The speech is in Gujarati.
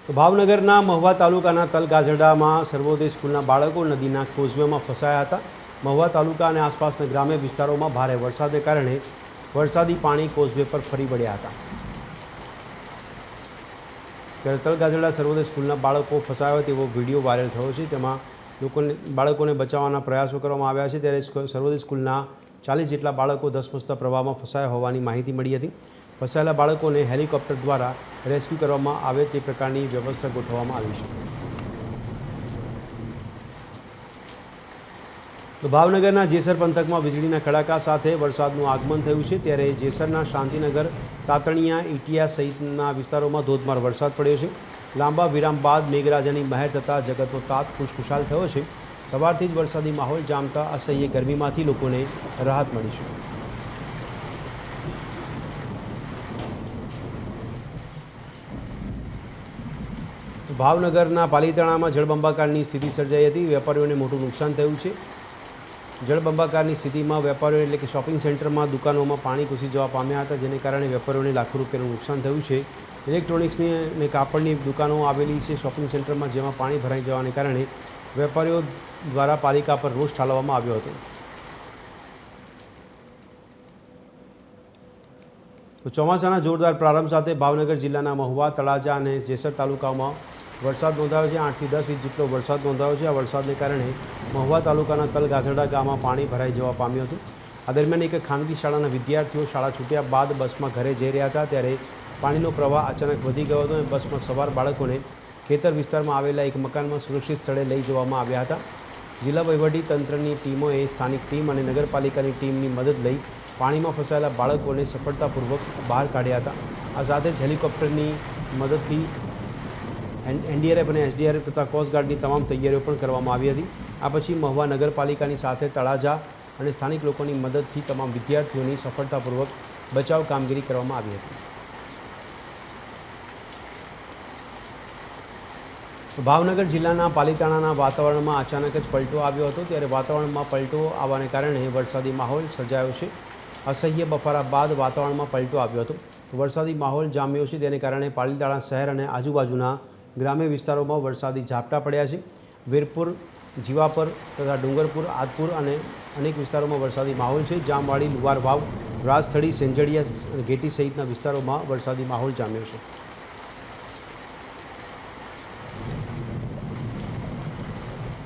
તો ભાવનગરના મહુવા તાલુકાના તલગાજરડામાં સર્વોદય સ્કૂલના બાળકો નદીના કોઝવેમાં ફસાયા હતા। મહુવા તાલુકા અને આસપાસના ગ્રામ્ય વિસ્તારોમાં ભારે વરસાદને કારણે વરસાદી પાણી કોઝવે પર ફરી વળ્યા હતા। ત્યારે તલગાજરડા સર્વોદય સ્કૂલના બાળકો ફસાયા તેવો વિડીયો વાયરલ થયો છે। તેમાં બાળકોને બચાવવાના પ્રયાસો કરવામાં આવ્યા છે। ત્યારે સર્વોદય સ્કૂલના 40 જેટલા બાળકો ધસમસતા પ્રવાહમાં ફસાયા હોવાની માહિતી મળી હતી। ફસાયેલા બાળકોને હેલિકોપ્ટર દ્વારા રેસ્ક્યુ કરવામાં આવે તે પ્રકારની વ્યવસ્થા ગોઠવવામાં આવી છે। તો ભાવનગરના જેસર પંથકમાં વીજળીના કડાકા સાથે વરસાદનું આગમન થયું છે। ત્યારે જેસરના શાંતિનગર, તાતણિયા, ઈટિયા સહિતના વિસ્તારોમાં ધોધમાર વરસાદ પડ્યો છે। લાંબા વિરામ બાદ મેઘરાજાની મહેર થતાં જગતનો તાત ખુશખુશાલ થયો છે। સવારથી જ વરસાદી માહોલ જામતા અસહ્ય ગરમીમાંથી લોકોને રાહત મળી છે। તો ભાવનગરના પાલીતાણામાં જળબંબાકારની સ્થિતિ સર્જાઈ હતી। વેપારીઓને મોટું નુકસાન થયું છે। જળબંબાકારની સ્થિતિમાં વેપારીઓ એટલે કે શોપિંગ સેન્ટરમાં દુકાનોમાં પાણી ઘૂસી જવા પામ્યા હતા, જેને કારણે વેપારીઓને લાખો રૂપિયાનું નુકસાન થયું છે। ઇલેક્ટ્રોનિક્સની અને કાપડની દુકાનો આવેલી છે શોપિંગ સેન્ટરમાં, જેમાં પાણી ભરાઈ જવાને કારણે વેપારીઓ દ્વારા પાલિકા પર રોષ ઠાલવવામાં આવ્યો હતો। તો ચોમાસાના જોરદાર પ્રારંભ સાથે ભાવનગર જિલ્લાના મહુવા, તળાજા અને જેસર તાલુકાઓમાં વરસાદ નોંધાયો છે। 8 થી 10 ઇંચ જેટલો વરસાદ નોંધાયો છે। આ વરસાદને કારણે મહુવા તાલુકાના તલગાજરડા ગામમાં પાણી ભરાઈ જવા પામ્યું હતું। આ દરમિયાન એક ખાનગી શાળાના વિદ્યાર્થીઓ શાળા છૂટ્યા બાદ બસમાં ઘરે જઈ રહ્યા હતા, ત્યારે પાણીનો પ્રવાહ અચાનક વધી ગયો હતો અને બસમાં સવાર બાળકોને ખેતર વિસ્તારમાં આવેલા એક મકાનમાં સુરક્ષિત સ્થળે લઈ જવામાં આવ્યા હતા। જિલ્લા વહીવટી તંત્રની ટીમોએ સ્થાનિક ટીમ અને નગરપાલિકાની ટીમની મદદ લઈ પાણીમાં ફસાયેલા બાળકોને સફળતાપૂર્વક બહાર કાઢ્યા હતા। આ સાથે જ હેલિકોપ્ટરની મદદથી એનડીઆરએફ અને એસડીઆરએફ તથા કોસ્ટગાર્ડની તમામ તૈયારીઓ પણ કરવામાં આવી હતી। આ પછી મહુવા નગરપાલિકાની સાથે તળાજા અને સ્થાનિક લોકોની મદદથી તમામ વિદ્યાર્થીઓની સફળતાપૂર્વક બચાવ કામગીરી કરવામાં આવી હતી। ભાવનગર જિલ્લાના પાલીતાણાના વાતાવરણમાં અચાનક જ પલટો આવ્યો હતો। ત્યારે વાતાવરણમાં પલટો આવવાને કારણે વરસાદી માહોલ સર્જાયો છે। અસહ્ય બફારા બાદ વાતાવરણમાં પલટો આવ્યો હતો, તો વરસાદી માહોલ જામ્યો છે। તેને કારણે પાલીતાણા શહેર અને આજુબાજુના ગ્રામ્ય વિસ્તારોમાં વરસાદી ઝાપટા પડ્યા છે। વીરપુર, જીવાપર તથા ડુંગરપુર, આદપુર અને અનેક વિસ્તારોમાં વરસાદી માહોલ છે। જામવાડી, લુવાર વાવ, રાજસ્થળી, સેંજળિયા અને ઘેટી સહિતના વિસ્તારોમાં વરસાદી માહોલ જામ્યો છે।